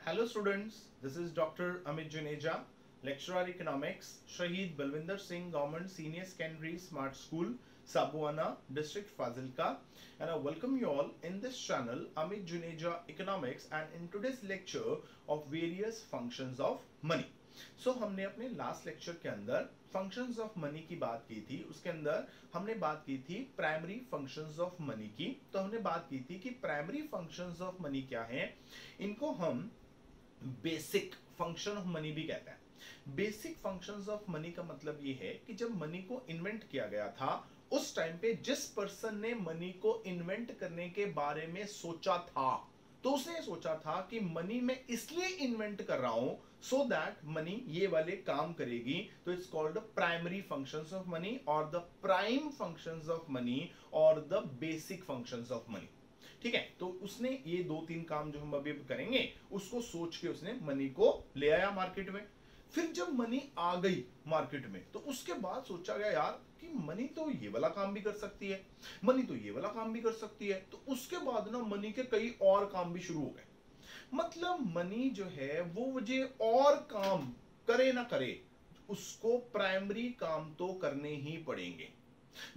Hello students, this is Dr. Amit Juneja, lecturer economics, Shahid Balwinder Singh Government Senior Secondary Smart School, Sabuana, District Fazilka, and I welcome you all in this channel Amit Juneja Economics and in today's lecture of various functions of money. हमने अपने last lecture के अंदर functions of money की बात की थी। उसके अंदर हमने बात की थी प्राइमरी फंक्शंस ऑफ मनी की। तो हमने बात की थी कि प्राइमरी फंक्शंस ऑफ मनी क्या हैं, इनको हम बेसिक फंक्शन ऑफ मनी भी कहते हैं। बेसिक फंक्शंस ऑफ मनी का मतलब ये है कि जब मनी को इन्वेंट किया गया था उस टाइम पे जिस पर्सन ने मनी को इन्वेंट करने के बारे में सोचा था, तो उसने सोचा था कि मनी मैं इसलिए इन्वेंट कर रहा हूं सो दैट मनी ये वाले काम करेगी। तो it's called primary functions of money और the prime functions of money और the basic functions of money. ठीक है, तो उसने ये दो तीन काम जो हम अभी करेंगे उसको सोच के उसने मनी को ले आया मार्केट में। फिर जब मनी आ गई मार्केट में तो उसके बाद सोचा गया यार कि मनी तो ये वाला काम भी कर सकती है, मनी तो ये वाला काम भी कर सकती है। तो उसके बाद ना मनी के कई और काम भी शुरू हो गए। मतलब मनी जो है वो मुझे और काम करे ना करे, उसको प्राइमरी काम तो करने ही पड़ेंगे।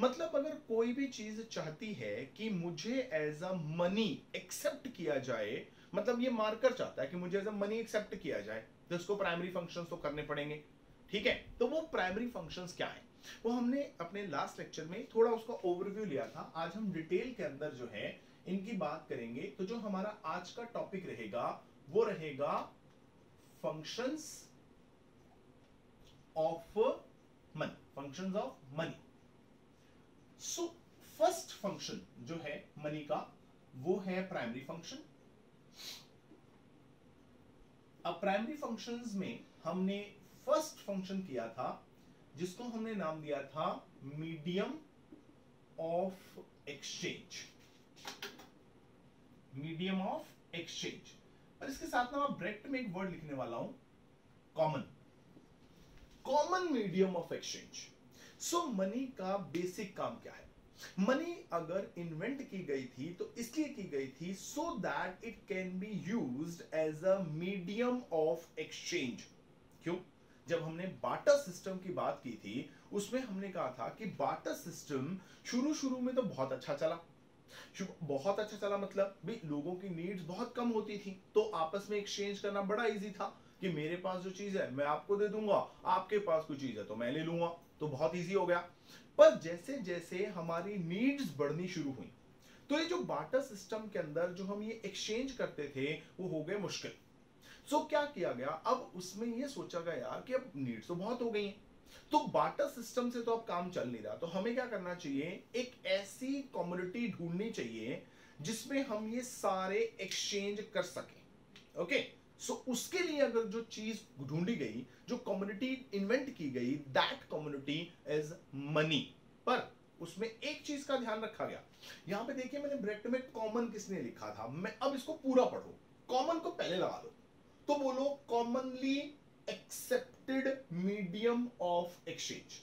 मतलब अगर कोई भी चीज चाहती है कि मुझे एज अ मनी एक्सेप्ट किया जाए, मतलब ये मार्कर चाहता है कि मुझे एज अ मनी एक्सेप्ट किया जाए, तो इसको प्राइमरी फंक्शंस तो करने पड़ेंगे। ठीक है, तो वो प्राइमरी फंक्शंस क्या है वो हमने अपने लास्ट लेक्चर में थोड़ा उसका ओवरव्यू लिया था। आज हम डिटेल के अंदर जो है इनकी बात करेंगे। तो जो हमारा आज का टॉपिक रहेगा वो रहेगा functions of money, functions of money. So first function जो है मनी का वो है प्राइमरी फंक्शन। अब प्राइमरी फंक्शंस में हमने फर्स्ट फंक्शन किया था जिसको हमने नाम दिया था medium of exchange, medium of exchange. और इसके साथ ना मैं ब्रैकेट में एक वर्ड लिखने वाला हूं, common, common medium of exchange. So money का बेसिक काम क्या है? मनी अगर इन्वेंट की गई थी तो इसलिए की गई थी so that it can be used as a medium of exchange. क्यों? जब हमने बार्टर सिस्टम की बात की थी उसमें हमने कहा था कि बार्टर सिस्टम शुरू शुरू में तो बहुत अच्छा चला। बहुत अच्छा चला मतलब भी लोगों की नीड्स बहुत कम होती थी तो आपस में एक्सचेंज करना बड़ा इजी था कि मेरे पास जो चीज है मैं आपको दे दूंगा, आपके पास कोई चीज है तो मैं ले लूंगा, तो बहुत इजी हो गया। पर जैसे जैसे हमारी नीड्स बढ़नी शुरू हुई तो ये जो बार्टर सिस्टम के अंदर जो हम ये एक्सचेंज करते थे वो हो गए मुश्किल। सो क्या किया गया, अब उसमें ये सोचा गया यार कि अब नीड्स तो बहुत हो गई हैं, तो बार्टर सिस्टम से तो अब काम चल नहीं रहा, तो हमें क्या करना चाहिए, एक ऐसी कम्युनिटी ढूंढनी चाहिए जिसमें हम ये सारे एक्सचेंज कर सकें। ओके, सो उसके लिए अगर जो चीज ढूंढी गई, जो कम्युनिटी इन्वेंट की गई, दैट कम्युनिटी इज मनी। पर उसमें एक चीज का ध्यान रखा गया। यहां पे देखिए मैंने ब्रैकेट में कॉमन किसने लिखा था, मैं अब इसको पूरा पढ़ो, कॉमन को पहले लगा दो तो बोलो commonly accepted medium of exchange.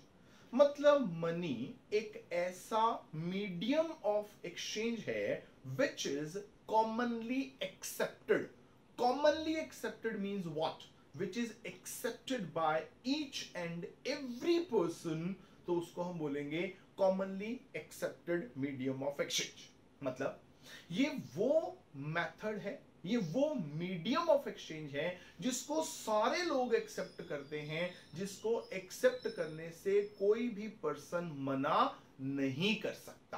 मतलब मनी एक ऐसा मीडियम ऑफ एक्सचेंज है which is commonly accepted. Commonly accepted means what? Which is accepted by each and every person, तो उसको हम बोलेंगे commonly accepted medium of exchange. मतलब ये वो मेथड है, ये वो मीडियम ऑफ एक्सचेंज है जिसको सारे लोग एक्सेप्ट करते हैं, जिसको एक्सेप्ट करने से कोई भी पर्सन मना नहीं कर सकता।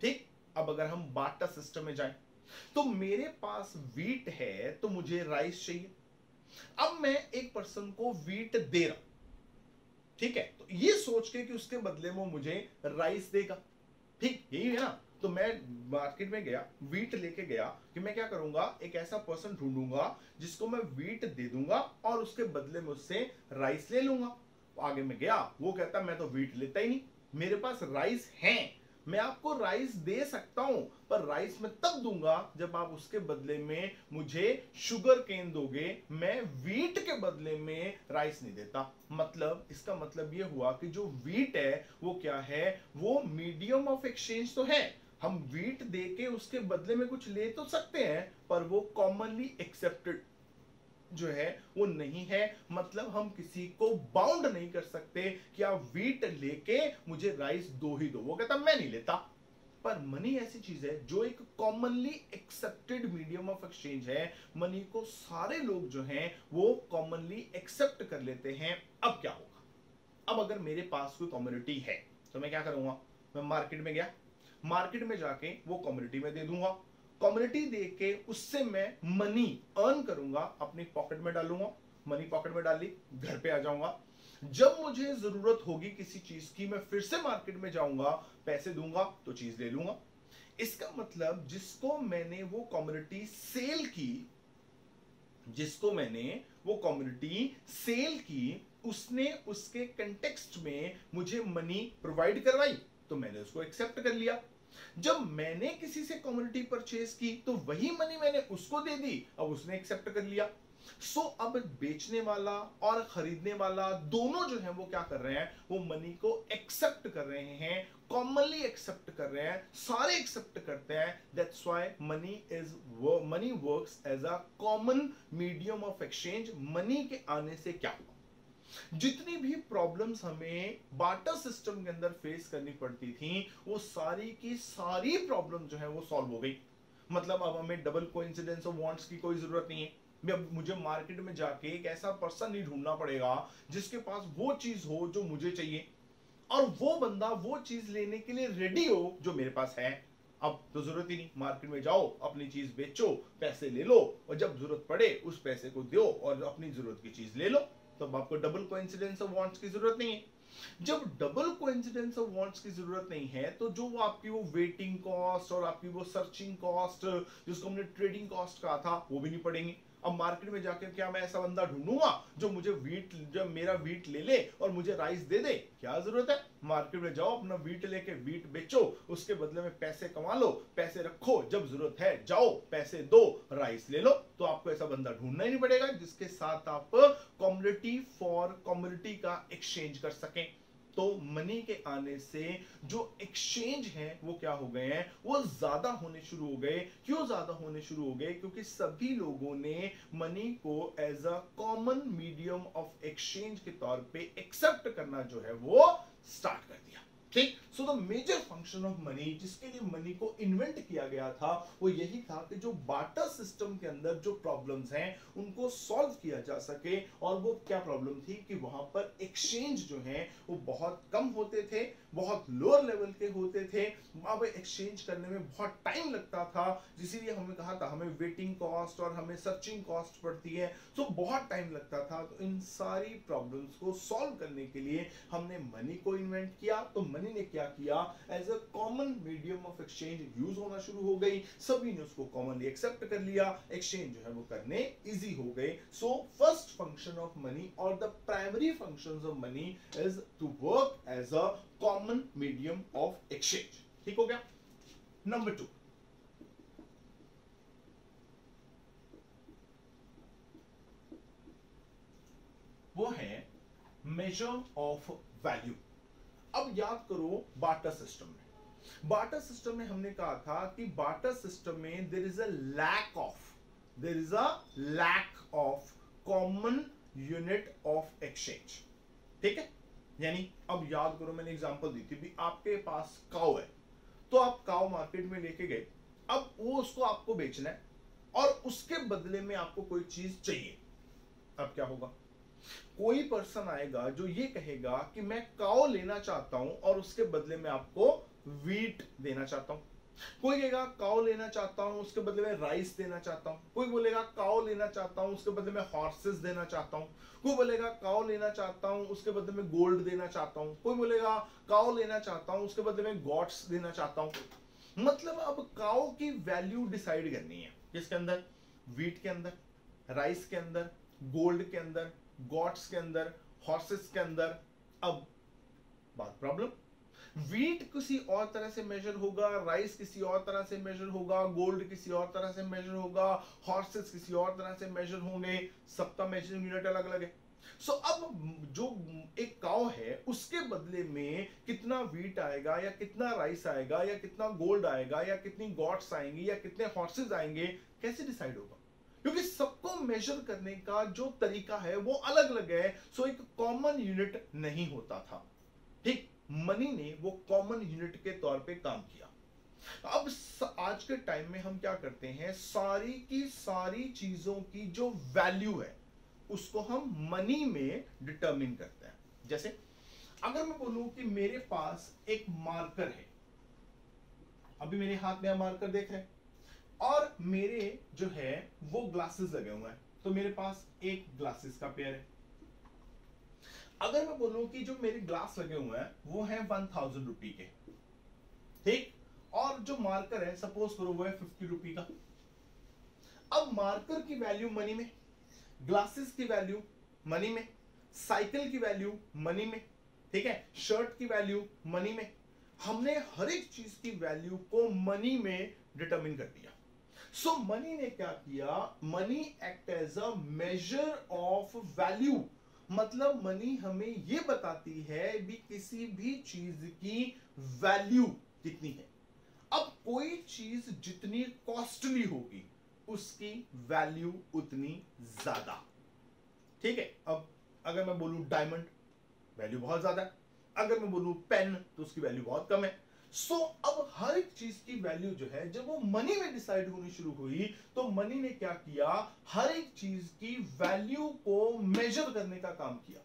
ठीक, अब अगर हम बार्टर सिस्टम में जाएं तो मेरे पास वीट है तो मुझे राइस चाहिए। अब मैं एक पर्सन को वीट दे रहा हूं, ठीक है, तो ये सोच के कि उसके बदले में मुझे राइस देगा। ठीक, यही है ना। तो मैं मार्केट में गया, वीट लेके गया कि मैं क्या करूंगा, एक ऐसा पर्सन ढूंढूंगा जिसको मैं वीट दे दूंगा और उसके बदले में उससे राइस ले लूंगा। आगे में गया, वो कहता मैं तो वीट लेता ही नहीं, मेरे पास राइस है, मैं आपको राइस दे सकता हूं पर राइस मैं तब दूंगा जब आप उसके बदले में मुझे शुगर केन दोगे, मैं वीट के बदले में राइस नहीं देता। मतलब इसका मतलब ये हुआ कि जो वीट है वो क्या है, वो मीडियम ऑफ एक्सचेंज तो है, हम वीट देके उसके बदले में कुछ ले तो सकते हैं पर वो कॉमनली एक्सेप्टेड जो है वो नहीं है, मतलब हम किसी को बाउंड नहीं कर सकते कि आप वीट लेके मुझे राइस दो ही दो, वो कहता मैं नहीं लेता। पर मनी ऐसी चीज है जो एक commonly accepted medium of exchange है, मनी को सारे लोग जो हैं वो कॉमनली एक्सेप्ट कर लेते हैं। अब क्या होगा, अब अगर मेरे पास कोई कम्युनिटी है तो मैं क्या करूंगा, मैं मार्केट में गया, मार्केट में जाके वो कम्युनिटी में दे दूंगा, कम्युनिटी दे के उससे मैं मनी अर्न करूंगा, अपनी पॉकेट में डालूंगा, मनी पॉकेट में डाली, घर पे आ जाऊंगा, जब मुझे जरूरत होगी किसी चीज की मैं फिर से मार्केट में जाऊंगा, पैसे दूंगा तो चीज ले लूंगा। इसका मतलब जिसको मैंने वो कम्युनिटी सेल की, जिसको मैंने वो कम्युनिटी सेल की, उसने उसके कंटेक्स्ट में मुझे मनी प्रोवाइड करवाई, तो मैंने उसको एक्सेप्ट कर लिया। जब मैंने किसी से कम्युनिटी परचेज की तो वही मनी मैंने उसको दे दी, अब उसने एक्सेप्ट कर लिया। सो अब बेचने वाला और खरीदने वाला दोनों जो है वो क्या कर रहे हैं, वो मनी को एक्सेप्ट कर रहे हैं, कॉमनली एक्सेप्ट कर रहे हैं, सारे एक्सेप्ट करते हैं। That's why money works as a common medium of exchange. Money के आने से क्या हुआ, जितनी भी प्रॉब्लम्स हमें बार्टर सिस्टम के अंदर फेस करनी पड़ती थी, वो सारी की सारी प्रॉब्लम जो है वो सॉल्व हो गई। मतलब अब हमें डबल कोइंसिडेंस ऑफ वांट्स की कोई जरूरत नहीं है। मुझे मार्केट में जाके एक ऐसा पर्सन नहीं ढूंढना पड़ेगा जिसके पास वो चीज हो जो मुझे चाहिए, और वो बंदा वो चीज लेने के लिए रेडी हो जो मेरे पास है। अब तो जरूरत ही नहीं, मार्केट में जाओ, अपनी चीज बेचो, पैसे ले लो, और जब जरूरत पड़े उस पैसे को दो और अपनी जरूरत की चीज ले लो। तो अब आपको डबल कोइंसिडेंस ऑफ वांट्स की जरूरत नहीं है। जब डबल कोइंसिडेंस ऑफ वांट्स की जरूरत नहीं है तो जो वो आपकी वो वेटिंग कॉस्ट और आपकी वो सर्चिंग कॉस्ट, जिसको हमने ट्रेडिंग कॉस्ट कहा था, वो भी नहीं पड़ेंगे। अब मार्केट में जाकर क्या मैं ऐसा बंदा ढूंढूंगा जो मुझे वीट, जब मेरा वीट ले ले और मुझे राइस दे दे? क्या जरूरत है, मार्केट में जाओ, अपना वीट लेके वीट बेचो, उसके बदले में पैसे कमा लो, पैसे रखो, जब जरूरत है जाओ पैसे दो, राइस ले लो। तो आपको ऐसा बंदा ढूंढना ही नहीं पड़ेगा जिसके साथ आप कम्युनिटी फॉर कम्युनिटी का एक्सचेंज कर सकें। तो मनी के आने से जो एक्सचेंज है वो क्या हो गए हैं, वो ज्यादा होने शुरू हो गए। क्यों ज्यादा होने शुरू हो गए? क्योंकि सभी लोगों ने मनी को as a common medium of exchange के तौर पे एक्सेप्ट करना जो है वो स्टार्ट कर दिया। ठीक, so the major function of money, जिसके लिए मनी को इन्वेंट किया गया था, वो यही था कि जो बार्टर सिस्टम के अंदर जो प्रॉब्लम्स हैं उनको सॉल्व किया जा सके। और वो क्या प्रॉब्लम थी कि वहां पर एक्सचेंज जो है वो बहुत कम होते थे, बहुत लोअर लेवल के होते थे, अब एक्सचेंज करने में बहुत टाइम लगता था, इसीलिए हमें कहा था हमें वेटिंग कॉस्ट और हमें सर्चिंग कॉस्ट पड़ती है, तो बहुत टाइम लगता था। तो इन सारी प्रॉब्लम्स को सॉल्व करने के लिए हमने मनी को इन्वेंट किया। तो मनी ने क्या किया, as a common medium of exchange use होना शुरू हो गई, सभी ने उसको कॉमनली एक्सेप्ट कर लिया, एक्सचेंज जो है वो करने इजी हो गए। So first function of money और the primary functions of money is to work as a common medium of exchange. ठीक हो गया। नंबर 2, वो है मेजर ऑफ वैल्यू। अब याद करो बार्टर सिस्टम में, बार्टर सिस्टम में हमने कहा था कि बार्टर सिस्टम में there is a lack of common unit of exchange. ठीक है, यानी अब याद करो, मैंने एग्जांपल दी थी भी, आपके पास काऊ है, तो आप काऊ मार्केट में लेके गए, अब वो उसको आपको बेचना है और उसके बदले में आपको कोई चीज चाहिए। अब क्या होगा, कोई पर्सन आएगा जो ये कहेगा कि मैं काओ लेना चाहता हूं और उसके बदले में आपको वीट देना चाहता हूं। कोई कहेगा काओ लेना चाहता हूं उसके बदले में राइस देना चाहता हूं। कोई बोलेगा काओ लेना चाहता हूं उसके बदले में हॉर्सेस देना चाहता हूं। कोई बोलेगा काओ लेना चाहता हूं उसके बदले में गोल्ड देना चाहता हूं। कोई बोलेगा काओ लेना चाहता हूं उसके बदले में गॉड्स देना चाहता हूं। मतलब अब काओ की वैल्यू डिसाइड करनी है किसके अंदर, वीट के अंदर, राइस के अंदर, गोल्ड के अंदर, गॉड्स के अंदर, हॉर्सेस के अंदर। अब बात प्रॉब्लम, वीट किसी और तरह से मेजर होगा, राइस किसी और तरह से मेजर होगा, गोल्ड किसी और तरह से मेजर होगा, हॉर्सेस किसी और तरह से मेजर होंगे, सबका मेजरिंग यूनिट अलग अलग है। सो अब जो एक काउ है उसके बदले में कितना वीट आएगा या कितना राइस आएगा या कितना गोल्ड आएगा या कितनी गॉड्स आएंगी या कितने हॉर्सेस आएंगे, कैसे डिसाइड होगा? क्योंकि सबको मेजर करने का जो तरीका है वो अलग अलग है, सो एक कॉमन यूनिट नहीं होता था। ठीक, मनी ने वो कॉमन यूनिट के तौर पे काम किया। अब आज के टाइम में हम क्या करते हैं, सारी की सारी चीजों की जो वैल्यू है उसको हम मनी में डिटरमिन करते हैं। जैसे अगर मैं बोलूं कि मेरे पास एक मार्कर है, अभी मेरे हाथ में मार्कर देख रहे हैं, और मेरे जो है वो ग्लासेस लगे हुए हैं, तो मेरे पास एक ग्लासेस का पेयर है। अगर मैं बोलूं कि जो मेरे ग्लास लगे हुए हैं वो है 1000 रुपए के, ठीक, और जो मार्कर है सपोज करो वो है 50 रुपए का। अब मार्कर की वैल्यू मनी में, ग्लासेस की वैल्यू मनी में, साइकिल की वैल्यू मनी में, ठीक है, शर्ट की वैल्यू मनी में। हमने हर एक चीज की वैल्यू को मनी में डिटरमिन कर दिया। सो मनी ने क्या किया, money act as a measure of value. मतलब मनी हमें यह बताती है भी किसी भी चीज की वैल्यू कितनी है। अब कोई चीज जितनी कॉस्टली होगी उसकी वैल्यू उतनी ज्यादा, ठीक है। अब अगर मैं बोलूं डायमंड, वैल्यू बहुत ज्यादा है। अगर मैं बोलूं पेन तो उसकी वैल्यू बहुत कम है। सो अब हर एक चीज की वैल्यू जो है जब वो मनी में डिसाइड होनी शुरू हुई तो मनी ने क्या किया, हर एक चीज की वैल्यू को मेजर करने का काम किया।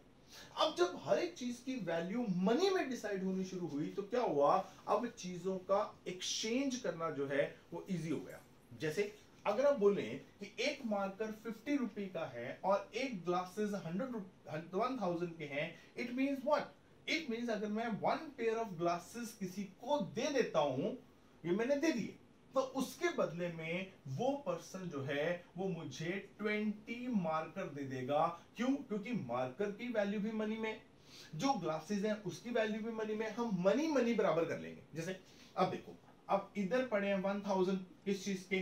अब जब हर एक चीज की वैल्यू मनी में डिसाइड होनी शुरू हुई तो क्या हुआ, अब चीजों का एक्सचेंज करना जो है वो इजी हो गया। जैसे अगर आप बोले कि एक मार्कर 50 रुपए का है और एक ग्लासेस 1000 के हैं, it means what, it means अगर मैं 1 पेयर ऑफ ग्लासेस किसी को दे देता हूं, ये मैंने दे दिए, तो उसके बदले में वो पर्सन जो है वो मुझे 20 मार्कर दे देगा। क्यों, क्योंकि मार्कर की वैल्यू भी मनी में, जो ग्लासेस हैं उसकी वैल्यू भी मनी में, हम मनी मनी बराबर कर लेंगे। जैसे अब देखो, अब इधर पड़े हैं 1000 किस चीज के,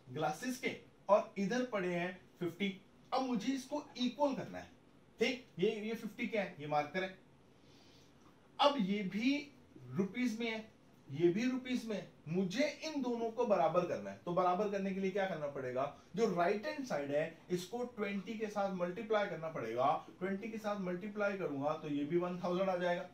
ग्लासेस के, और इधर पड़े हैं 50। अब मुझे इसको इक्वल करना है, ठीक, ये 50 क्या है, ये मार्कर है। अब ये भी रुपीस में है, ये भी रुपीस में है, मुझे इन दोनों को बराबर करना है। तो बराबर करने के लिए क्या करना पड़ेगा, जो राइट हैंड साइड है इसको 20 के साथ मल्टीप्लाई करना पड़ेगा। 20 के साथ मल्टीप्लाई करूंगा तो ये भी 1000 आ जाएगा।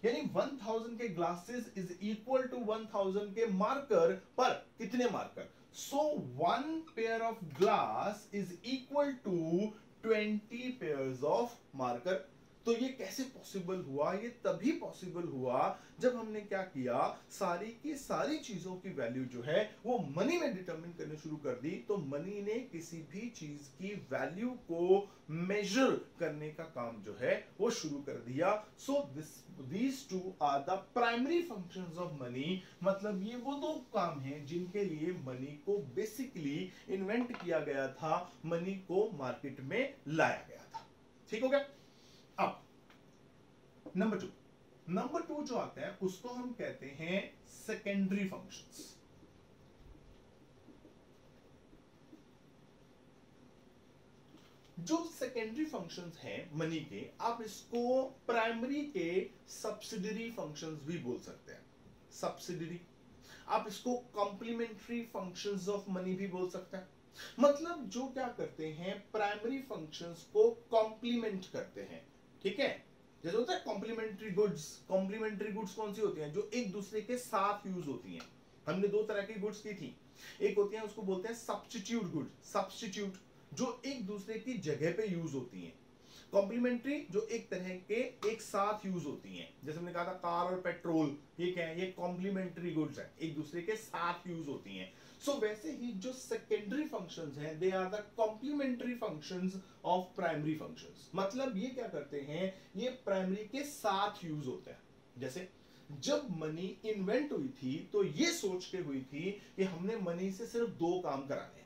यानी 1000 के ग्लासेस इज इक्वल टू 1000 के मार्कर, पर कितने marker, so 1 pair of glass is equal to 20 pairs of marker. तो ये कैसे पॉसिबल हुआ, ये तभी पॉसिबल हुआ जब हमने क्या किया, सारी की सारी चीजों की वैल्यू जो है वो मनी में डिटरमिन करनी शुरू कर दी। तो मनी ने किसी भी चीज की वैल्यू को मेजर करने का काम जो है वो शुरू कर दिया। सो these two are the primary functions of money। मतलब ये वो दो काम हैं जिनके लिए मनी को बेसिकली इन्वेंट किया गया था, मनी को मार्केट में लाया गया था। ठीक हो गया। अब नंबर टू जो आता है उसको हम कहते हैं सेकेंडरी फंक्शंस। जो सेकेंडरी फंक्शंस हैं मनी के, आप इसको प्राइमरी के सब्सिडरी फंक्शंस भी बोल सकते हैं। सब्सिडरी, आप इसको कॉम्प्लीमेंट्री फंक्शंस ऑफ मनी भी बोल सकते हैं। मतलब जो क्या करते हैं, प्राइमरी फंक्शंस को कॉम्प्लीमेंट करते हैं, ठीक है। जैसे होता है कॉम्प्लीमेंट्री गुड्स। कॉम्प्लीमेंट्री गुड्स कौन सी होती हैं, जो एक दूसरे के साथ यूज होती हैं। हमने दो तरह की गुड्स की थी, एक होती है उसको बोलते हैं सब्स्टिट्यूट गुड्स, सब्स्टिट्यूट जो एक दूसरे की जगह पे यूज होती हैं। कॉम्प्लीमेंट्री जो एक तरह के एक साथ यूज होती हैं। जैसे हमने कहा था कार और पेट्रोल, ये क्या है, ये कॉम्प्लीमेंट्री गुड्स है, एक दूसरे के साथ यूज होती हैं। सो वैसे ही जो सेकेंडरी फंक्शंस हैं, they are the complementary functions of primary functions. मतलब ये क्या करते हैं, ये प्राइमरी के साथ यूज होते हैं। जैसे जब मनी इन्वेंट हुई थी तो ये सोच के हुई थी कि हमने मनी से सिर्फ दो काम कराने हैं।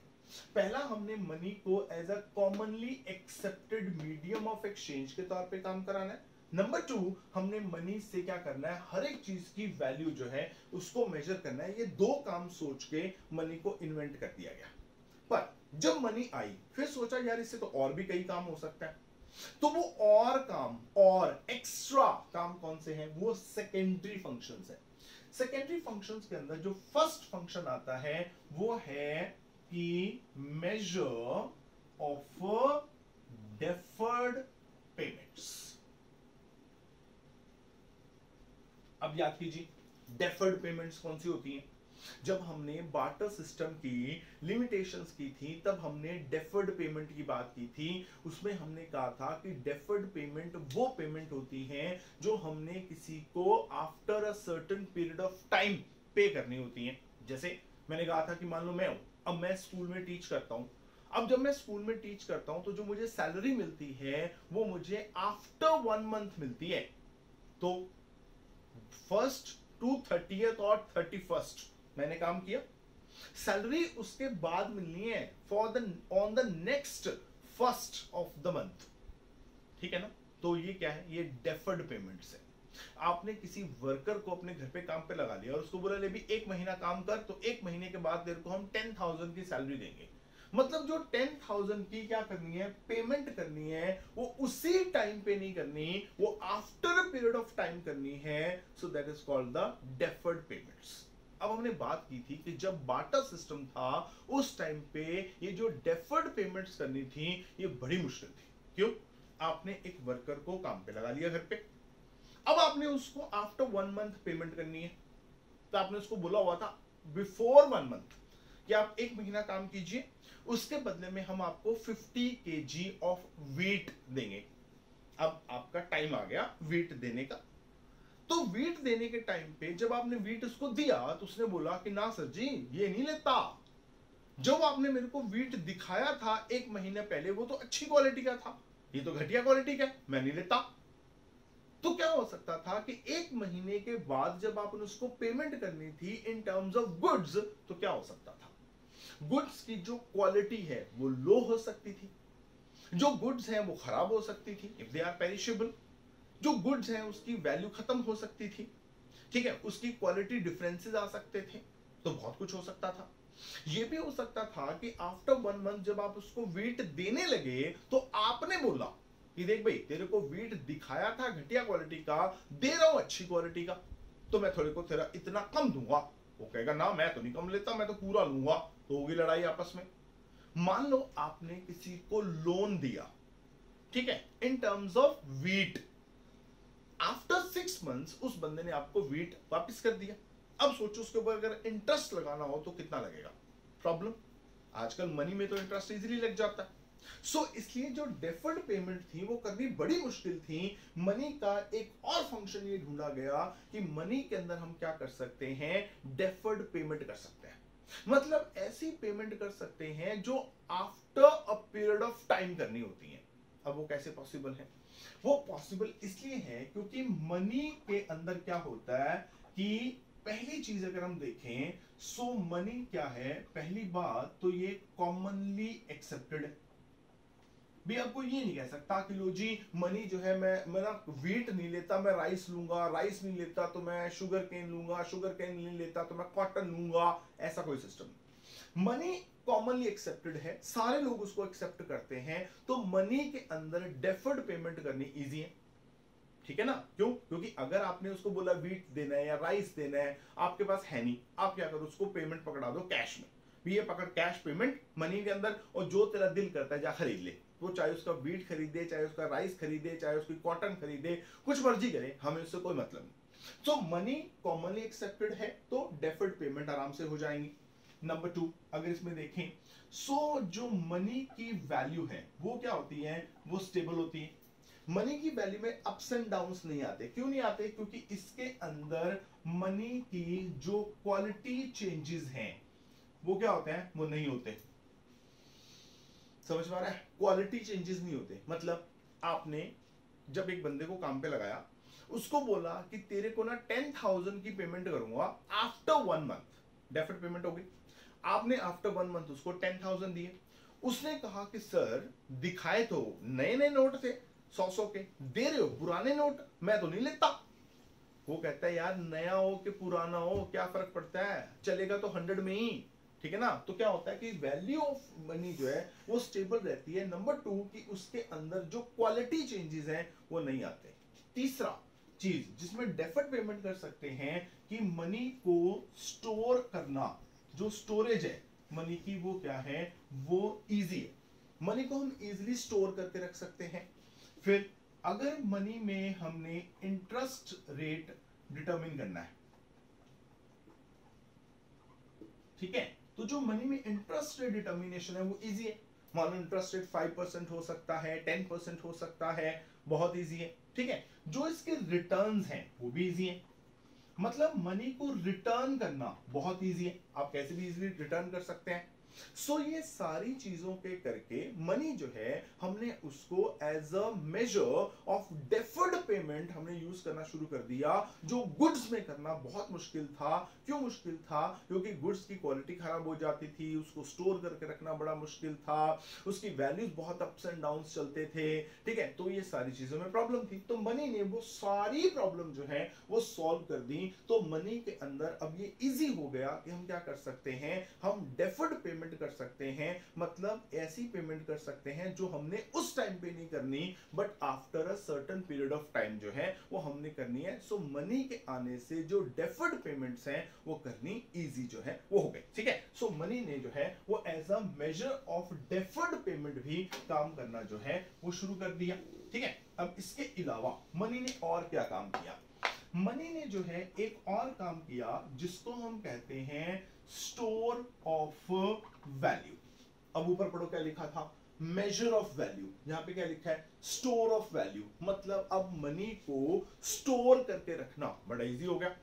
पहला, हमने मनी को as a commonly accepted medium of exchange के तौर पे काम कराना है। नंबर टू, हमने मनी से क्या करना है, हर एक चीज की वैल्यू जो है उसको मेजर करना है। ये दो काम सोच के मनी को इन्वेंट कर दिया गया। पर जब मनी आई फिर सोचा यार इससे तो और भी कई काम हो सकता है। तो वो और काम और एक्स्ट्रा काम कौन से हैं, वो सेकेंडरी फंक्शंस है। सेकेंडरी फंक्शंस के अंदर जो फर्स्ट फंक्शन आता है वो है की मेजर ऑफ डेफर्ड पेमेंट्स। अब याद कीजिए डेफर्ड पेमेंट्स कौन सी होती हैं। जब हमने बार्टर सिस्टम की लिमिटेशंस की थी तब हमने डेफर्ड पेमेंट की बात की थी। उसमें हमने कहा था कि डेफर्ड पेमेंट वो पेमेंट होती है जो हमने किसी को after a certain period of time पे करनी होती है। जैसे मैंने कहा था कि मान लो मैं हूं, अब मैं स्कूल में टीच करता हूं। अब जब मैं स्कूल में टीच करता हूं तो जो मुझे सैलरी मिलती है वो मुझे आफ्टर 1 मंथ मिलती है। तो फर्स्ट टू 30th और 31st मैंने काम किया, सैलरी उसके बाद मिलनी है for the on the next first of the month. ठीक है ना। तो ये क्या है, ये डेफर्ड पेमेंट्स है। आपने किसी वर्कर को अपने घर पे काम पे लगा लिया और उसको बोला ले भी 1 महीना काम कर, तो 1 महीने के बाद तेरे को हम 10,000 की सैलरी देंगे। मतलब जो 10,000 की क्या करनी है, पेमेंट करनी है, वो उसी टाइम पे नहीं करनी, वो after a period of time करनी है। So that is called the deferred payments. अब हमने बात की थी कि जब बार्टर सिस्टम था उस टाइम पे ये जो डेफर्ड पेमेंट्स करनी थी ये बड़ी मुश्किल थी। क्यों? आपने एक वर्कर को काम पे लगा लिया घर पे, अब आपने उसको आफ्टर 1 मंथ पेमेंट करनी है। तो आपने उसको बोला हुआ था बिफोर 1 मंथ कि आप 1 महीना काम कीजिए, उसके बदले में हम आपको 50 kg ऑफ वीट देंगे। अब आपका टाइम आ गया वीट देने का। तो वीट देने के टाइम पे जब आपने वीट उसको दिया तो उसने बोला कि ना सर जी ये नहीं लेता, जब आपने मेरे को वीट दिखाया था 1 महीने पहले वो तो अच्छी क्वालिटी का था, ये तो घटिया क्वालिटी का, मैं नहीं लेता। तो क्या हो सकता था कि 1 महीने के बाद जब आपने उसको पेमेंट करनी थी इन टर्म्स ऑफ गुड्स, तो क्या हो सकता था, गुड्स की जो क्वालिटी है वो लो हो सकती थी, जो गुड्स हैं वो खराब हो सकती थी इफ दे आर पेरिशेबल, जो गुड्स हैं उसकी वैल्यू खत्म हो सकती थी। ठीक है, उसकी क्वालिटी डिफरेंसेस आ सकते थे। तो बहुत कुछ हो सकता था। ये भी हो सकता था कि आफ्टर 1 मंथ जब आप उसको वीट देने लगे तो आपने बोला कि देख भाई तेरे को वीट दिखाया था घटिया क्वालिटी का, दे रहा हूं अच्छी क्वालिटी का, तो मैं थोड़े को तेरा इतना कम दूंगा। वो कहेगा ना मैं तो नहीं कम लेता, मैं तो पूरा लूंगा। तो होगी लड़ाई आपस में। मान लो आपने किसी को लोन दिया, ठीक है, in terms of wheat, after 6 months उस बंदे ने आपको वीट वापस कर दिया। अब सोचो उसके ऊपर अगर इंटरेस्ट लगाना हो तो कितना लगेगा, प्रॉब्लम। आजकल मनी में तो इंटरेस्ट इजीली लग जाता है। इसलिए जो डेफर्ड पेमेंट थी वो करनी बड़ी मुश्किल थी। मनी का एक और फंक्शन ये ढूंढा गया कि मनी के अंदर हम क्या कर सकते हैं, डेफर्ड पेमेंट कर सकते हैं। मतलब ऐसी पेमेंट कर सकते हैं जो after a period of time करनी होती है। अब वो कैसे पॉसिबल है, वो पॉसिबल इसलिए है क्योंकि मनी के अंदर क्या होता है कि पहली चीज अगर हम देखें, सो मनी क्या है, पहली बात तो ये कॉमनली एक्सेप्टेड है। भी आपको ये नहीं कह सकता कि लो जी मनी जो है मैं ना वीट नहीं लेता मैं राइस लूंगा, राइस नहीं लेता तो मैं शुगर केन लूंगा, शुगर केन नहीं लेता तो मैं कॉटन लूंगा। ऐसा कोई सिस्टम, मनी कॉमनली एक्सेप्टेड है, सारे लोग उसको एक्सेप्ट करते हैं। तो मनी के अंदर डेफर्ड पेमेंट करनी इजी है। ठीक है ना, क्यों? क्योंकि अगर आपने उसको बोला वीट देना है या राइस देना है, आपके पास है नहीं, आप क्या करो उसको पेमेंट पकड़ा दो कैश में, भी ये पकड़ कैश पेमेंट मनी के अंदर, और जो तेरा दिल करता है जा खरीद ले। वो चाहे उसका वीट खरीदे, चाहे उसका राइस खरीदे, चाहे उसकी कॉटन खरीदे, कुछ मर्जी करे, हमें उससे कोई मतलब नहीं। तो मनी कॉमनली एक्सेप्टेड है तो डेफर्ड पेमेंट आराम से हो जाएंगी। नंबर 2 अगर इसमें देखें, जो मनी की वैल्यू है वो क्या होती है, वो स्टेबल होती है। मनी की वैल्यू में अप्स एंड डाउन्स नहीं आते। क्यों नहीं आते? क्योंकि इसके अंदर मनी की जो क्वालिटी चेंजेस हैं वो क्या होते हैं, वो नहीं होते। समझ में आ रहा है? क्वालिटी चेंजेस नहीं होते। मतलब आपने जब एक बंदे को काम पे लगाया, उसको बोला कि तेरे को ना 10,000 की पेमेंट करूंगा आफ्टर 1 मंथ, डेफर्ड पेमेंट हो गई। आपने आफ्टर 1 मंथ उसको 10,000 दिए। उसने कहा कि सर दिखाए तो नए नए नोट थे 100 के, दे रहे हो पुराने नोट, मैं तो नहीं लेता। वो कहता है यार नया हो कि पुराना हो क्या फर्क पड़ता है, चलेगा तो 100 में ही। ठीक है ना। तो क्या होता है कि वैल्यू ऑफ मनी जो है वो स्टेबल रहती है। नंबर 2 कि उसके अंदर जो क्वालिटी चेंजेस हैं वो नहीं आते। तीसरा चीज जिसमें डेफर्ड पेमेंट कर सकते हैं कि मनी को स्टोर करना, जो स्टोरेज है मनी की वो क्या है, वो इजी है। मनी को हम इजीली स्टोर करके रख सकते हैं। फिर अगर मनी में हमने इंटरेस्ट रेट डिटरमिन करना है, ठीक है, तो जो मनी में इंटरेस्ट रेट डिटर्मिनेशन है वो इजी है। मान लो इंटरेस्ट रेट 5% हो सकता है, 10% हो सकता है, बहुत इजी है, ठीक है। जो इसके रिटर्न्स हैं वो भी इजी है, मतलब मनी को रिटर्न करना बहुत इजी है, आप कैसे भी इजीली रिटर्न कर सकते हैं। सो ये सारी चीजों के करके मनी जो है हमने उसको as a measure of deferred payment हमने यूज करना शुरू कर दिया, जो गुड्स में करना बहुत मुश्किल था। क्यों मुश्किल था? क्योंकि गुड्स की क्वालिटी खराब हो जाती थी, उसको स्टोर करके रखना बड़ा मुश्किल था, उसकी वैल्यूज बहुत अप्स एंड डाउन चलते थे, ठीक है। तो ये सारी चीजों में प्रॉब्लम थी, तो मनी ने वो सारी प्रॉब्लम जो है वो सॉल्व कर दी। तो मनी के अंदर अब ये इजी हो गया कि हम क्या कर सकते हैं, हम डेफर्ड पेमेंट कर सकते हैं, मतलब ऐसी पेमेंट कर सकते हैं जो हमने उस टाइम पे नहीं करनी, but after a certain period of time जो है वो हमने करनी है। सो मनी के आने से जो डेफर्ड पेमेंट्स हैं वो करनी इजी जो है वो हो गई, ठीक है। सो मनी ने जो है वो as a measure of deferred payment भी काम करना जो है वो शुरू कर दिया, ठीक है। अब इसके अलावा मनी ने और क्या काम किया? मनी ने जो है एक और काम किया जिसको हम कहते हैं स्टोर ऑफ वैल्यू। अब ऊपर पढ़ो क्या लिखा था, मेजर ऑफ वैल्यू, यहां पे क्या लिखा है, स्टोर ऑफ वैल्यू। मतलब अब मनी को स्टोर करके रखना बड़ा इजी हो गया।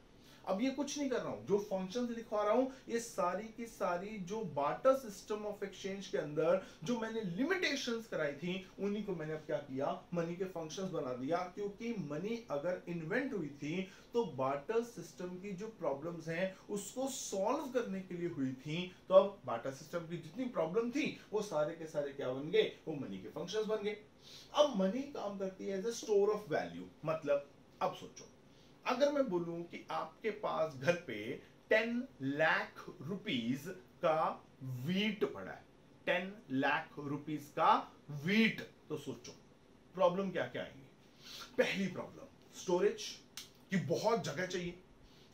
अब ये कुछ नहीं कर रहा हूं, जो फंक्शंस लिखवा रहा हूं ये सारी की सारी जो बार्टर सिस्टम ऑफ एक्सचेंज के अंदर जो मैंने लिमिटेशंस कराई थी उन्हीं को मैंने अब क्या किया, मनी के फंक्शंस बना दिया। क्योंकि मनी अगर इन्वेंट हुई थी तो बार्टर सिस्टम की जो प्रॉब्लम्स हैं उसको सॉल्व करने के लिए हुई थी। तो अब बार्टर सिस्टम की जितनी प्रॉब्लम थी वो सारे के सारे क्या बन गए, वो मनी के फंक्शंस बन गए। अब मनी काम करती है as a store of value. मतलब अब सोचो, अगर मैं बोलूं कि आपके पास घर पे 10 लाख रुपीस का वीट पड़ा है, 10 लाख रुपीस का वीट, तो सोचो प्रॉब्लम क्या क्या आएंगी। पहली प्रॉब्लम स्टोरेज की, बहुत जगह चाहिए,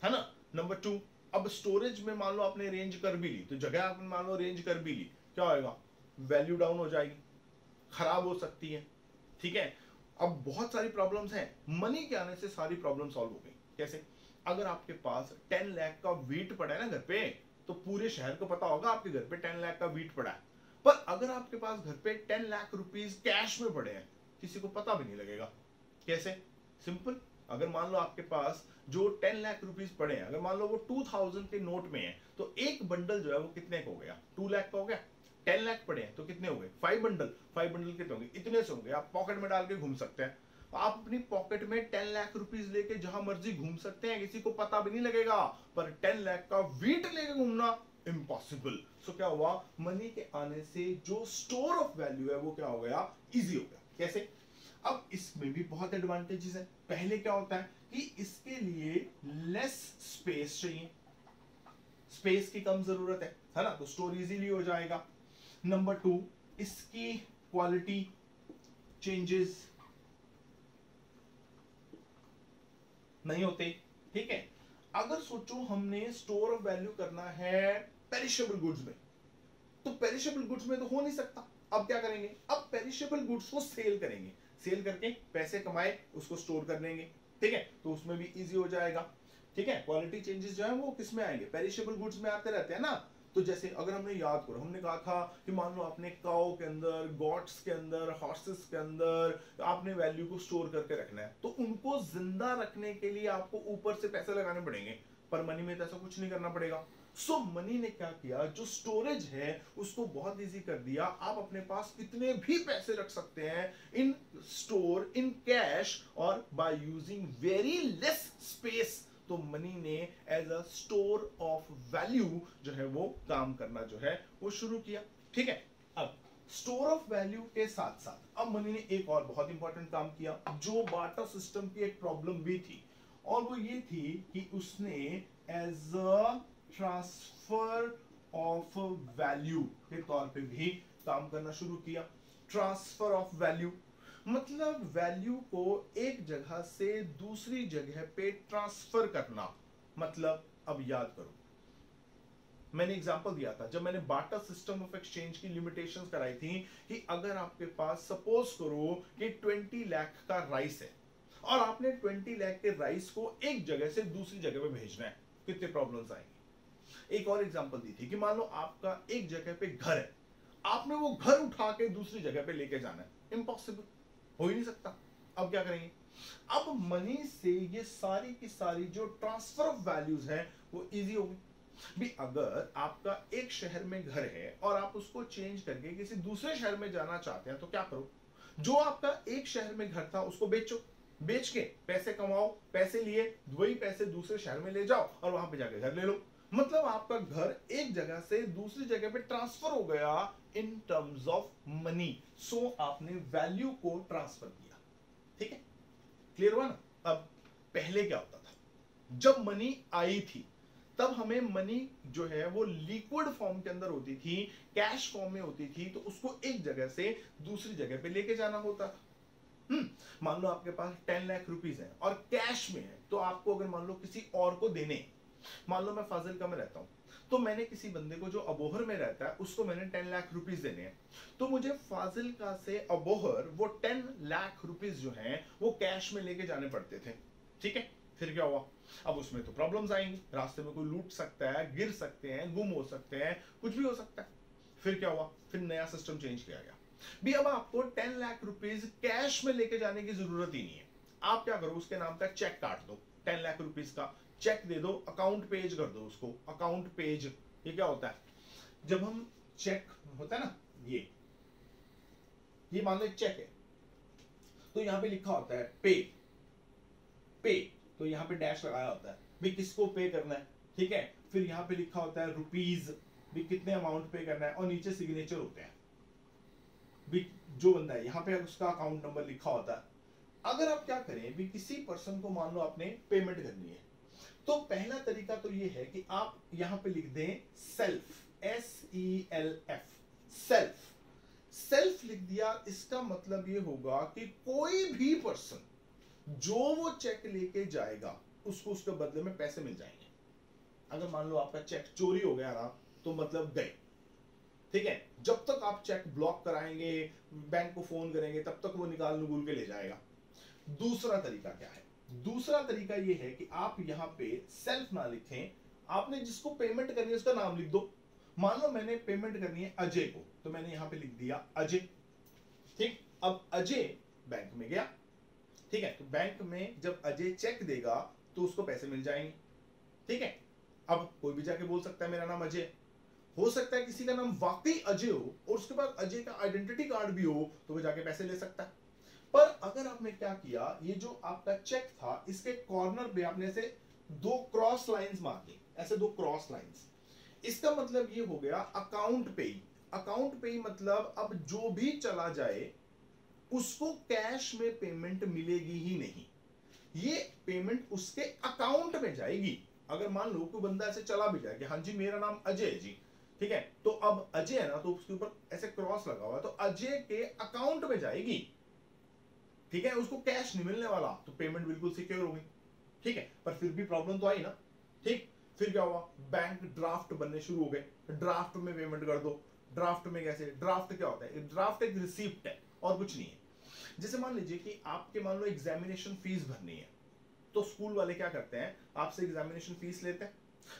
है ना। नंबर 2, अब स्टोरेज में मान लो आपने अरेंज कर भी ली, तो जगह आपने मान लो अरेंज कर भी ली, क्या होएगा, वैल्यू डाउन हो जाएगी, खराब हो सकती है, ठीक है। अब बहुत सारी प्रॉब्लम्स हैं, मनी के आने से सारी प्रॉब्लम सॉल्व हो गई। कैसे? अगर आपके पास 10 लाख का वीट पड़ा है ना घर पे, तो पूरे शहर को पता होगा आपके घर पे 10 लाख का वीट पड़ा है। पर अगर आपके पास घर पे 10 लाख रुपीस कैश में पड़े हैं, किसी को पता भी नहीं लगेगा। कैसे? सिंपल, अगर मान लो आपके पास जो 10 लाख रुपीस पड़े हैं, अगर मान लो वो 2000 के नोट में है, तो एक बंडल जो है वो कितने का हो गया, 2 लाख का हो गया। 10 लाख पड़े हैं तो कितने हो गए, 5 बंडल। 5 बंडल कितने होंगे, इतने से होंगे। आप पॉकेट में डाल के घूम सकते हैं। आप अपनी पॉकेट में 10 लाख रुपीस लेके जहां मर्जी घूम सकते हैं, किसी को पता भी नहीं लगेगा। पर 10 लाख का वीट लेके घूमना इम्पॉसिबल। सो क्या हुआ, मनी के आने से जो स्टोर ऑफ वैल्यू है वो क्या हो गया, इजी हो गया। कैसे? अब इसमें भी बहुत एडवांटेजेस है। पहले क्या होता है कि इसके लिए लेस स्पेस चाहिए, स्पेस की कम जरूरत है ना, तो स्टोर इजीली हो जाएगा। नंबर 2, इसकी क्वालिटी चेंजेस नहीं होते, ठीक है। अगर सोचो हमने स्टोर ऑफ वैल्यू करना है पेरिशेबल गुड्स में, तो पेरिशेबल गुड्स में तो हो नहीं सकता। अब क्या करेंगे, अब पेरिशेबल गुड्स को सेल करेंगे, सेल करके पैसे कमाए, उसको स्टोर कर लेंगे, ठीक है। तो उसमें भी इजी हो जाएगा, ठीक है। क्वालिटी चेंजेस जो है वो किस में आएंगे, पेरिशेबल गुड्स में आते रहते हैं ना। तो जैसे अगर हमने याद करो, हमने कहा था कि मान लो आपने काउ के अंदर, गॉट्स के अंदर, हॉर्सेस के अंदर आपने वैल्यू को स्टोर करके रखना है, तो उनको जिंदा रखने के लिए आपको ऊपर से पैसे लगाने पड़ेंगे। पर मनी में तो ऐसा कुछ नहीं करना पड़ेगा। सो मनी ने क्या किया, जो स्टोरेज है उसको बहुत इजी कर दिया। आप अपने पास कितने भी पैसे रख सकते हैं इन स्टोर, इन कैश, और by using very less space. तो मनी ने as a store of value जो है वो काम करना जो है वो शुरू किया, ठीक है। अब स्टोर ऑफ वैल्यू के साथ साथ अब मनी ने एक और बहुत इंपॉर्टेंट काम किया, जो बार्टर सिस्टम की एक प्रॉब्लम भी थी, और वो ये थी कि उसने as a transfer of value के तौर पे भी काम करना शुरू किया। ट्रांसफर ऑफ वैल्यू मतलब वैल्यू को एक जगह से दूसरी जगह पे ट्रांसफर करना। मतलब अब याद करो, मैंने एग्जांपल दिया था जब मैंने बार्टर सिस्टम ऑफ एक्सचेंज की लिमिटेशंस कराई थी कि अगर आपके पास सपोज करो कि 20 लाख का राइस है और आपने 20 लाख के राइस को एक जगह से दूसरी जगह पे भेजना है, कितने प्रॉब्लम्स आएंगे। एक और एग्जांपल दी थी कि मान लो आपका एक जगह पे घर है, आपने वो घर उठा के दूसरी जगह पे लेके जाना है, इम्पॉसिबल, हो ही नहीं सकता। अब क्या करेंगे, अब मनी से ये सारी की सारी जो ट्रांसफर ऑफ वैल्यूज है वो इजी होगी भी। अगर आपका एक शहर में घर है और आप उसको चेंज करके किसी दूसरे शहर में जाना चाहते हैं तो क्या करो, जो आपका एक शहर में घर था उसको बेचो, बेच के पैसे कमाओ, पैसे लिए वही पैसे दूसरे शहर में ले जाओ और वहां पे जाके घर ले लो। मतलब आपका घर एक जगह से दूसरी जगह पे ट्रांसफर हो गया इन टर्म्स ऑफ मनी। सो आपने वैल्यू को ट्रांसफर किया। ठीक है, क्लियर हुआ ना। अब पहले क्या होता था, जब मनी आई थी तब हमें मनी जो है वो लिक्विड फॉर्म के अंदर होती थी, कैश फॉर्म में होती थी, तो उसको एक जगह से दूसरी जगह पे लेके जाना होता था। मान लो आपके पास 10 लाख रुपीस है और कैश में है, तो आपको अगर मान लो किसी और को देने, मान लो मैं फाजिलका में रहता हूं तो मैंने किसी बंदे को जो अबोहर में रहता है उसको मैंने 10 लाख रुपीस देने हैं, तो मुझे फाजिलका से अबोहर वो 10 लाख रुपीस जो हैं वो कैश में लेके जाने पड़ते थे। ठीक है, फिर क्या हुआ, अब उसमें तो प्रॉब्लम्स आएंगी, रास्ते में कोई लूट सकता है, गिर सकते हैं, गुम हो सकते हैं, कुछ भी हो सकता है। फिर क्या हुआ, फिर नया सिस्टम चेंज किया गया भी। अब आपको 10 लाख रुपीस कैश में लेके जाने की जरूरत ही नहीं है। आप क्या करो, उसके नाम का चेक काट दो, 10 लाख रुपीस का चेक दे दो, अकाउंट पेज कर दो उसको। अकाउंट पेज ये क्या होता है, जब हम चेक होता है ना, ये मान लो एक चेक है तो यहां पे लिखा होता है पे, पे तो यहां पे डैश लगाया होता है भी किसको पे करना है। ठीक है, फिर यहां पे लिखा होता है रुपीज भी कितने अमाउंट पे करना है, और नीचे सिग्नेचर होते हैं भी जो बंदा है, यहां पे उसका अकाउंट नंबर लिखा होता है। अगर आप क्या करें भी किसी पर्सन को मान लो आपने पेमेंट करनी है, तो पहला तरीका तो ये है कि आप यहां पे लिख दें सेल्फ, SELF, सेल्फ। सेल्फ लिख दिया, इसका मतलब ये होगा कि कोई भी पर्सन जो वो चेक लेके जाएगा उसको उसके बदले में पैसे मिल जाएंगे। अगर मान लो आपका चेक चोरी हो गया ना तो मतलब गए। ठीक है, जब तक आप चेक ब्लॉक कराएंगे, बैंक को फोन करेंगे, तब तक वो निकाल नुगुल के ले जाएगा। दूसरा तरीका क्या है, दूसरा तरीका ये है कि आप यहां पे सेल्फ ना लिखें, आपने जिसको पेमेंट करनी है उसका नाम लिख दो। मान लो मैंने पेमेंट करनी है अजय को, तो मैंने यहां पे लिख दिया अजय। ठीक, अब अजय बैंक में गया। ठीक है, तो बैंक में जब अजय चेक देगा तो उसको पैसे मिल जाएंगे। ठीक है, अब कोई भी जाके बोल सकता है मेरा नाम अजय, हो सकता है किसी का नाम वाकई अजय हो और उसके बाद अजय का आइडेंटिटी कार्ड भी हो, तो वो जाके पैसे ले सकता है। पर अगर आपने क्या किया, ये जो आपका चेक था इसके कॉर्नर पे आपने ऐसे दो क्रॉस लाइंस मार दी, ऐसे दो क्रॉस लाइंस, इसका मतलब ये हो गया अकाउंट पे। अकाउंट पे मतलब अब जो भी चला जाए उसको कैश में पेमेंट मिलेगी ही नहीं, ये पेमेंट उसके अकाउंट में जाएगी। अगर मान लो कोई बंदा ऐसे चला भी जाए कि हाँ जी मेरा नाम अजय है जी, ठीक है, तो अब अजय है ना, तो उसके ऊपर ऐसे क्रॉस लगा हुआ है, तो अजय के अकाउंट में जाएगी। ठीक है, उसको कैश नहीं मिलने वाला, तो पेमेंट बिल्कुल सिक्योर होगी। ठीक है, पर फिर भी प्रॉब्लम तो आई ना। ठीक, फिर क्या हुआ, बैंक ड्राफ्ट बनने शुरू हो गए, ड्राफ्ट में पेमेंट कर दो। ड्राफ्ट में कैसे, ड्राफ्ट क्या होता है, ड्राफ्ट एक रिसिप्ट है और कुछ नहीं है। जैसे मान लीजिए कि आपके मान लो एग्जामिनेशन फीस भरनी है, तो स्कूल वाले क्या करते हैं, आपसे एग्जामिनेशन फीस लेते हैं।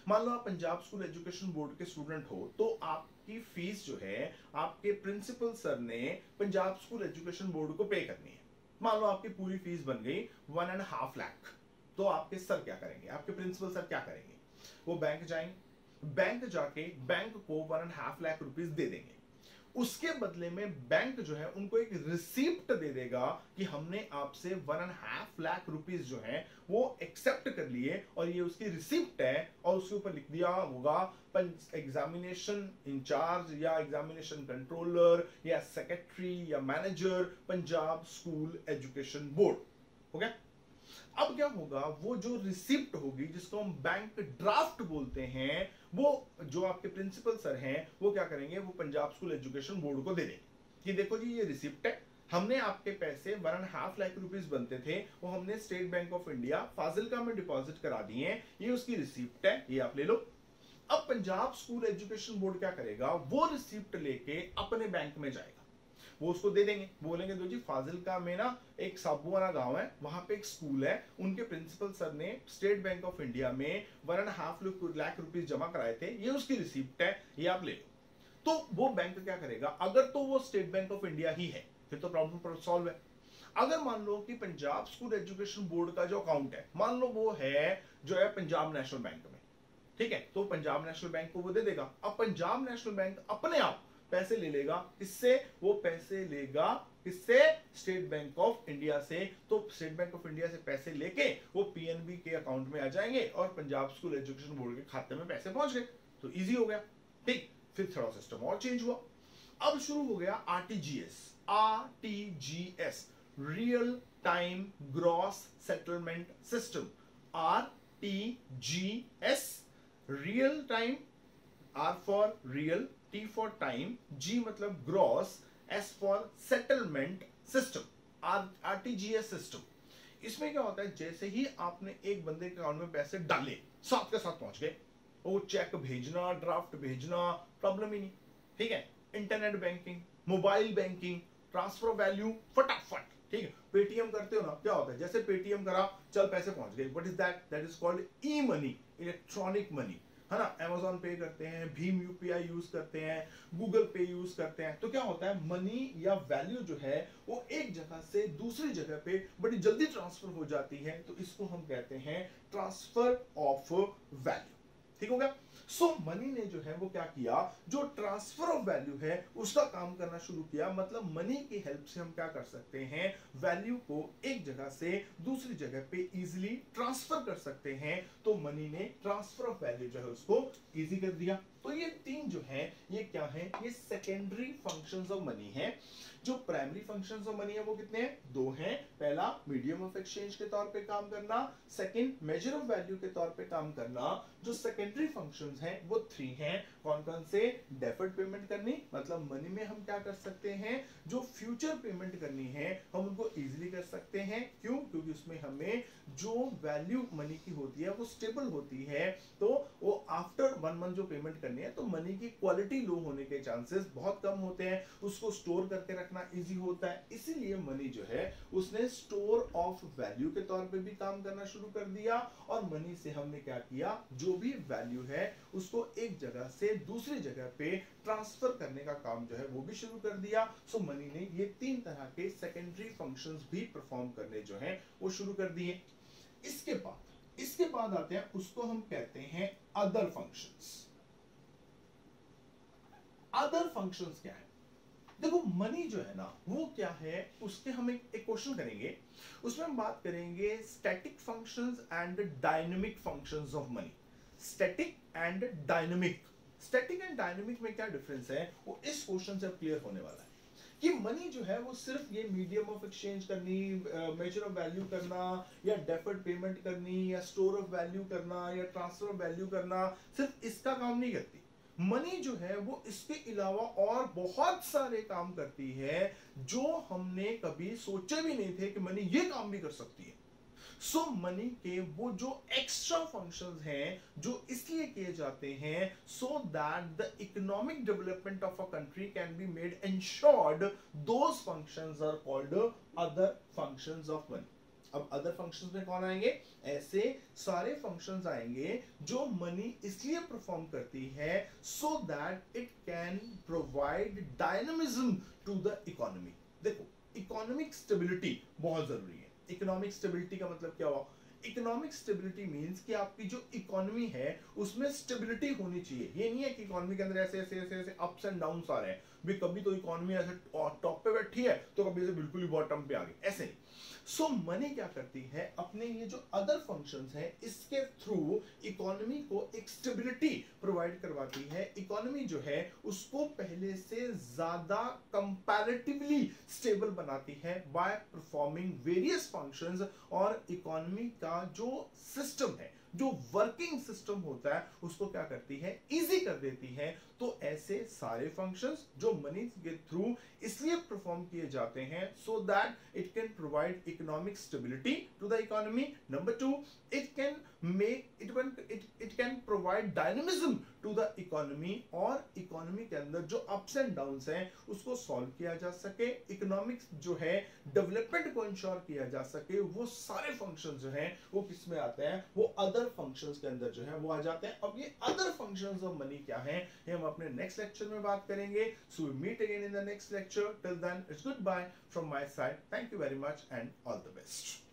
मान लो आप पंजाब स्कूल एजुकेशन बोर्ड के स्टूडेंट हो, तो आपकी फीस जो है आपके प्रिंसिपल सर ने पंजाब स्कूल एजुकेशन बोर्ड को पे करनी है। मान लो आपकी पूरी फीस बन गई 1.5 लाख, तो आपके सर क्या करेंगे, आपके प्रिंसिपल सर क्या करेंगे, वो बैंक जाएंगे, बैंक जाके बैंक को 1.5 लाख रुपीस दे देंगे। उसके बदले में बैंक जो है उनको एक रिसिप्ट दे देगा कि हमने आपसे 1.5 लाख रुपीस जो है वो एक्सेप्ट कर लिए, और ये उसकी रिसिप्ट है, और उसके ऊपर लिख दिया होगा एग्जामिनेशन इंचार्ज या एग्जामिनेशन कंट्रोलर या सेक्रेटरी या manager Punjab school education board. हो गया। अब क्या होगा, वो जो रिसिप्ट होगी जिसको हम बैंक ड्राफ्ट बोलते हैं, वो जो आपके प्रिंसिपल सर हैं वो क्या करेंगे, वो पंजाब स्कूल एजुकेशन बोर्ड को दे देंगे कि देखो जी ये रिसिप्ट है, हमने आपके पैसे 1.5 लाख रुपीस बनते थे, वो हमने state bank of India Fazilka में डिपॉजिट करा दिए हैं, ये उसकी रिसिप्ट है, ये आप ले लो। अब पंजाब स्कूल एजुकेशन बोर्ड क्या करेगा, वो रिसिप्ट लेके अपने बैंक में जाएगा, वो उसको दे देंगे, बोलेंगे दो जी फाजिलका में ना एक साबुआना गांव है, वहां पे एक स्कूल है, उनके प्रिंसिपल सर ने स्टेट बैंक ऑफ इंडिया में 1.5 लाख रुपीस जमा कराए थे, ये उसकी रिसिप्ट है, ये आप ले लो। तो वो बैंक क्या करेगा, अगर तो वो स्टेट बैंक ऑफ इंडिया ही है फिर तो प्रॉब्लम सॉल्व है। अगर मान लो कि पंजाब स्कूल एजुकेशन बोर्ड का जो अकाउंट है, मान लो वो है जो है पंजाब नेशनल बैंक में, ठीक है, तो पंजाब नेशनल बैंक को वो दे देगा। अब पंजाब नेशनल बैंक अपने आप पैसे ले लेगा, किससे, वो पैसे लेगा किससे, स्टेट बैंक ऑफ इंडिया से। तो स्टेट बैंक ऑफ इंडिया से पैसे लेके वो पीएनबी के अकाउंट में आ जाएंगे और पंजाब स्कूल एजुकेशन बोर्ड के खाते में पैसे पहुंच गए, तो इजी हो गया। ठीक, फिर थोड़ा सिस्टम और चेंज हुआ, अब शुरू हो गया RTGS. RTGS real time gross settlement system, RTGS real time, R for real, T for time, G मतलब gross, S for settlement system, RTGS system. इसमें क्या होता है, जैसे ही आपने एक बंदे के अकाउंट में पैसे डाले साथ के साथ पहुंच गए, वो चेक भेजना, ड्राफ्ट भेजना, प्रॉब्लम ही नहीं, ठीक है। Internet banking, mobile banking, transfer value फटाफट, ठीक है। पेटीएम करते हो ना, क्या होता है, जैसे पेटीएम करा चल पैसे पहुंच गए, what is that, that is called E money, electronic money, है ना। अमेजॉन पे करते हैं, भीम यूपीआई यूज करते हैं, गूगल पे यूज करते हैं, तो क्या होता है, मनी या वैल्यू जो है वो एक जगह से दूसरी जगह पे बड़ी जल्दी ट्रांसफर हो जाती है, तो इसको हम कहते हैं ट्रांसफर ऑफ वैल्यू, ठीक हो गया। सो मनी ने जो है वो क्या किया, जो ट्रांसफर ऑफ वैल्यू है उसका काम करना शुरू किया, मतलब मनी की हेल्प से हम क्या कर सकते हैं, वैल्यू को एक जगह से दूसरी जगह पे इजीली ट्रांसफर कर सकते हैं। तो मनी ने ट्रांसफर ऑफ वैल्यू जो है उसको इजी कर दिया। तो ये तीन जो है ये क्या है, ये सेकेंडरी फंक्शंस ऑफ मनी है। जो प्राइमरी फंक्शंस ऑफ मनी है वो कितने हैं, दो हैं। पहला मीडियम ऑफ एक्सचेंज के तौर पे काम करना, सेकंड मेजर ऑफ वैल्यू के तौर पे काम करना। जो सेकेंडरी फंक्शंस हैं वो 3 हैं, कौन कौन से, डेफर्ड पेमेंट करनी, मतलब मनी में हम क्या कर सकते हैं, जो फ्यूचर पेमेंट करनी है हम उनको इजीली कर सकते हैं, क्यों, क्योंकि उसमें हमें जो वैल्यू मनी की होती है वो स्टेबल होती है, तो वो आफ्टर 1 मंथ जो पेमेंट करनी है तो मनी की क्वालिटी लो होने के चांसेस बहुत कम होते हैं, उसको स्टोर करके रखना इजी होता है, इसीलिए मनी जो है उसने स्टोर ऑफ वैल्यू के तौर पे भी काम करना शुरू कर दिया। और मनी से हमने क्या किया, जो भी वैल्यू है उसको एक जगह से दूसरी जगह पे ट्रांसफर करने का काम जो है वो भी शुरू कर दिया। सो मनी ने ये 3 तरह के सेकेंडरी फंक्शंस भी परफॉर्म करने जो है वो शुरू कर दिए। इसके बाद आते हैं, उसको हम कहते हैं अदर फंक्शंस। अदर फंक्शंस क्या है, देखो मनी जो है ना वो क्या है, उसके हम एक क्वेश्चन करेंगे, उसमें हम बात करेंगे static functions and dynamic functions of money. Static and dynamic, static and dynamic में क्या डिफरेंस है वो इस क्वेश्चन से क्लियर होने वाला है कि मनी जो है वो सिर्फ ये मीडियम ऑफ एक्सचेंज करनी, मेजर ऑफ वैल्यू करना, या डेफर्ड पेमेंट करनी, या स्टोर ऑफ वैल्यू करना, या ट्रांसफर ऑफ वैल्यू करना, सिर्फ इसका काम नहीं करती। मनी जो है वो इसके अलावा और बहुत सारे काम करती है जो हमने कभी सोचे भी नहीं थे कि मनी ये काम भी कर सकती है। सो मनी के वो जो एक्स्ट्रा फंक्शंस हैं जो इसलिए किए जाते हैं so that the economic development of a country can be made ensured, those functions are called other functions of money. अब अदर फंक्शंस में कौन आएंगे, ऐसे सारे फंक्शंस आएंगे जो मनी इसलिए परफॉर्म करती है so that it can provide dynamism to the economy. देखो इकोनॉमिक स्टेबिलिटी बहुत जरूरी है। इकोनॉमिक स्टेबिलिटी का मतलब क्या हुआ, इकोनॉमिक स्टेबिलिटी मींस कि आपकी जो इकोनॉमी है उसमें स्टेबिलिटी होनी चाहिए। ये नहीं है कि इकोनॉमी के अंदर ऐसे ऐसे ऐसे ऐसे अप्स एंड डाउन्स आ रहे हैं, भी कभी तो इकोनॉमी ऐसे टॉप पे बैठी है तो कभी ऐसे बिल्कुल ही बॉटम पे आ गई, ऐसे नहीं। सो मनी क्या करती है, अपने ये जो अदर फंक्शंस हैं इसके थ्रू इकोनॉमी को एक स्टेबिलिटी प्रोवाइड करवाती है। इकोनॉमी जो है उसको पहले से ज्यादा कंपैरेटिवली स्टेबल बनाती है बाय परफॉर्मिंग वेरियस फंक्शंस। और इकोनॉमी का जो सिस्टम है, जो वर्किंग सिस्टम होता है उसको क्या करती है, इजी कर देती है। तो ऐसे सारे फंक्शंस जो मनी के थ्रू इसलिए परफॉर्म किए जाते हैं so that it can provide economic stability to the economy. Number 2, it can provide dynamism to the economy, और इकोनॉमी के अंदर जो अप्स एंड डाउन्स हैं उसको सॉल्व किया जा सके, इकोनॉमिक्स जो है डेवलपमेंट को इंश्योर किया जा सके, वो सारे फंक्शंस जो हैं वो किस में आते हैं, वो अदर फंक्शंस के अंदर जो है वो आ जाते हैं। अब ये अदर फंक्शंस ऑफ मनी क्या हैं, ये हम अपने नेक्स्ट लेक्चर में बात करेंगे। So we meet again in the next lecture. Till then, it's goodbye from my side. Thank you very much and all the best.